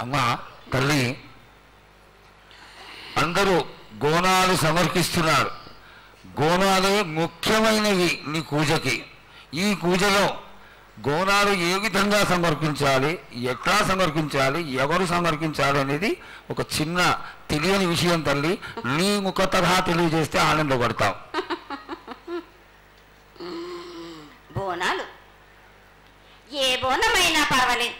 అమ్మ తల్లి, అందరూ గోనాలు సమర్పిస్తున్నారు. గోనాలే ముఖ్యమైనవి నీ పూజకి. ఈ పూజలో గోనాలు ఏ విధంగా సమర్పించాలి, ఎట్లా సమర్పించాలి, ఎవరు సమర్పించాలి అనేది ఒక చిన్న తెలియని విషయం తల్లి. నీ ముఖ తరహా తెలియజేస్తే ఆనందపడతాం. బోనాలు ఏ బోనమైనా పర్వాలేదు.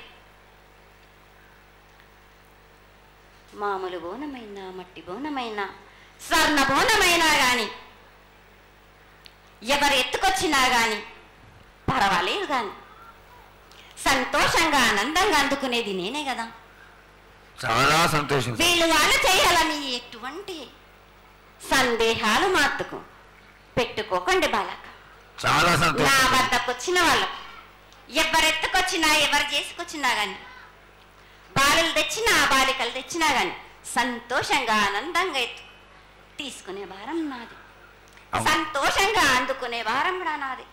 మామూలు బోనమైనా, మట్టి బోనమైనా, స్వర్ణ బోనమైనా కానీ, ఎవరు ఎత్తుకొచ్చినా కానీ పర్వాలేదు. కానీ సంతోషంగా ఆనందంగా అందుకునేది నేనే కదా. చాలా సంతోషం. వీళ్ళు వాళ్ళు చేయాలని ఎటువంటి సందేహాలు మాత్రకు పెట్టుకోకండి బాలక. చాలా సంతోషం. నా వద్దకు వచ్చిన వాళ్ళు ఎవరెత్తుకొచ్చినా, ఎవరు చేసుకొచ్చినా కానీ, బాలులు తెచ్చినా, బాలికలు తెచ్చినా కానీ సంతోషంగా ఆనందంగా తీసుకునే భారం నాది. సంతోషంగా అందుకునే భారం కూడా నాది.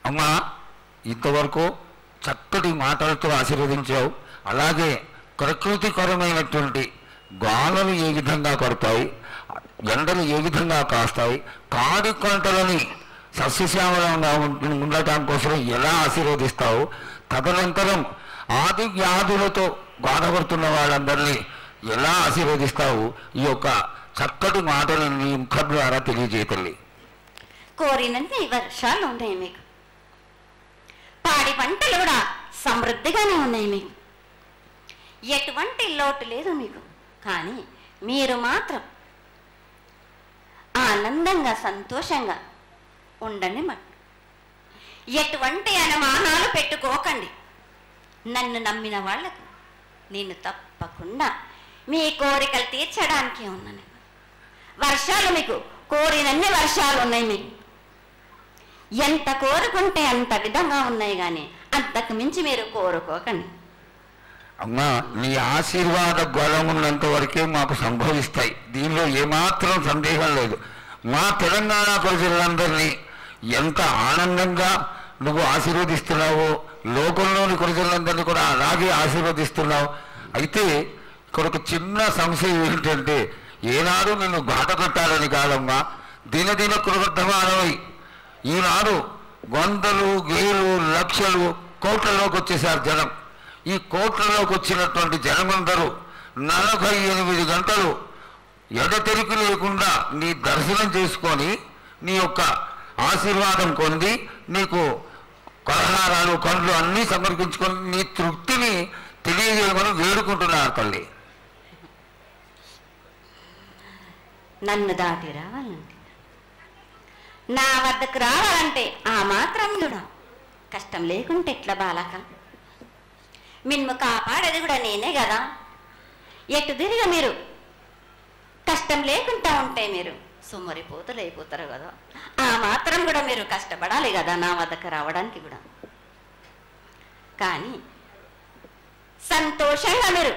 అమ్మా, ఇంతవరకు చక్కటి మాటలతో ఆశీర్వదించావు. అలాగే ప్రకృతికరమైనటువంటి గాలులు ఏ విధంగా పడతాయి, ఎండలు ఏ విధంగా కాస్తాయి, కాడి కొంటలని సస్యశ్యామలంగా ఉండటం కోసం ఎలా ఆశీర్వదిస్తావు, తదనంతరం ఆది వ్యాధులతో బాధపడుతున్న వాళ్ళందరినీ ఎలా ఆశీర్వదిస్తావు, ఈ యొక్క చక్కటి మాటలు నీ ముఖం ద్వారా తెలియజేయతల్లి. కోరినన్ని వర్షాలు ఉన్నాయి మీకు, పాడి పంటలు కూడా సమృద్ధిగానే ఉన్నాయి మీకు, ఎటువంటి లోటు లేదు మీకు. కానీ మీరు మాత్రం ఆనందంగా సంతోషంగా ఉండండి. ఎటువంటి అనుమానాలు పెట్టుకోకండి. నన్ను నమ్మిన వాళ్లకు నేను తప్పకుండా మీ కోరికలు తీర్చడానికి ఉన్నాను. వర్షాలు మీకు కోరినన్ని వర్షాలు ఉన్నాయి. మీకు ఎంత కోరుకుంటే అంత విధంగా ఉన్నాయి. కానీ అంతకు మించి మీరు కోరుకోకండి. అమ్మా, నీ ఆశీర్వాద బలం ఉన్నంత వరకే మాకు సంభవిస్తాయి. దీనిలో ఏమాత్రం సందేహం లేదు. మా తెలంగాణ ప్రజలందరినీ ఎంత ఆనందంగా నువ్వు ఆశీర్వదిస్తున్నావో, లోకంలోని ప్రజలందరినీ కూడా అలాగే ఆశీర్వదిస్తున్నావు. అయితే ఇక్కడ ఒక చిన్న సంశయం ఏంటంటే, ఏనాడు నిన్ను గాట కొట్టాలని కాదమ్మా, దినదిన కృతమానమై ఈనాడు వందలు, వేలు, లక్షలు, కోట్లలోకి వచ్చేసారు జనం. ఈ కోట్లలోకి వచ్చినటువంటి జనమందరూ 48 గంటలు ఎడతెరికి లేకుండా నీ దర్శనం చేసుకొని నీ యొక్క ఆశీర్వాదం పొంది నీకు పలహారాలు, పండ్లు అన్నీ సమర్పించుకొని నీ తృప్తిని తెలియజేయమని వేడుకుంటున్నారు తల్లి. నన్ను దాటి రావాలంటే, నా వద్దకు రావాలంటే ఆ మాత్రం కూడా కష్టం లేకుంటే ఎట్లా బాలక? మిమ్ము కాపాడేది కూడా నేనే కదా. ఎటు తిరిగి మీరు కష్టం లేకుండా ఉంటే మీరు సొమ్మరిపోతులు అయిపోతారు కదా. ఆ మాత్రం కూడా మీరు కష్టపడాలి కదా నా వద్దకు రావడానికి కూడా. కానీ సంతోషంగా మీరు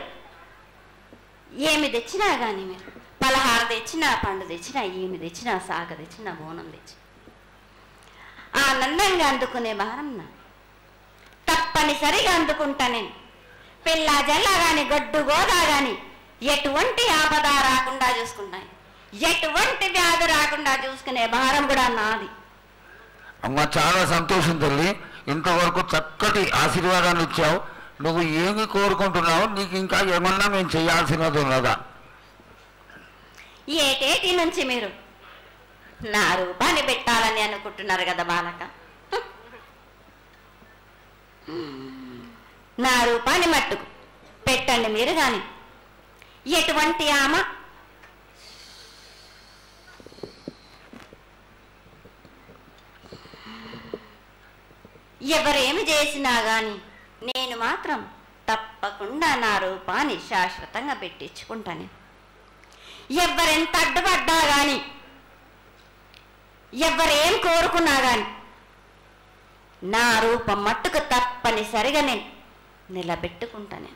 ఏమి తెచ్చినా కానీ, మీరు పలహారం తెచ్చినా, పండు తెచ్చినా, ఏమి తెచ్చినా, సాగ తెచ్చినా, బోనం తెచ్చి ఆనందంగా అందుకునే భారం నా తప్పనిసరిగా అందుకుంటా నేను. పిల్ల జల్ల కానీ, గొడ్డు గోదా కానీ ఎటువంటి ఆపద రాకుండా చూసుకుంటాను. ఎటువంటి వ్యాధి రాకుండా చూసుకునే భారం కూడా నాది. అమ్మ, చాలా సంతోషం తల్లి. ఇంతవరకు చక్కటి ఆశీర్వాదాన్ని ఇచ్చావు. నువ్వు ఏమి కోరుకుంటున్నావు? నీకు ఇంకా ఏమన్నా మేము చేయాల్సినది ఉన్నదా? ఏటేటి నుంచి మీరు నా రూపాన్ని పెట్టాలని అనుకుంటున్నారు కదా బాలక. నా రూపాన్ని మట్టుకు పెట్టండి మీరు. కానీ ఎటువంటి ఆమె ఎవరేమి చేసినా కానీ నేను మాత్రం తప్పకుండా నా రూపాన్ని శాశ్వతంగా పెట్టించుకుంటాను. ఎవరెంత అడ్డుపడ్డా కానీ, ఎవరేం కోరుకున్నా కానీ నా రూపం మట్టుకు తప్పనిసరిగా నేను నిలబెట్టుకుంటాను.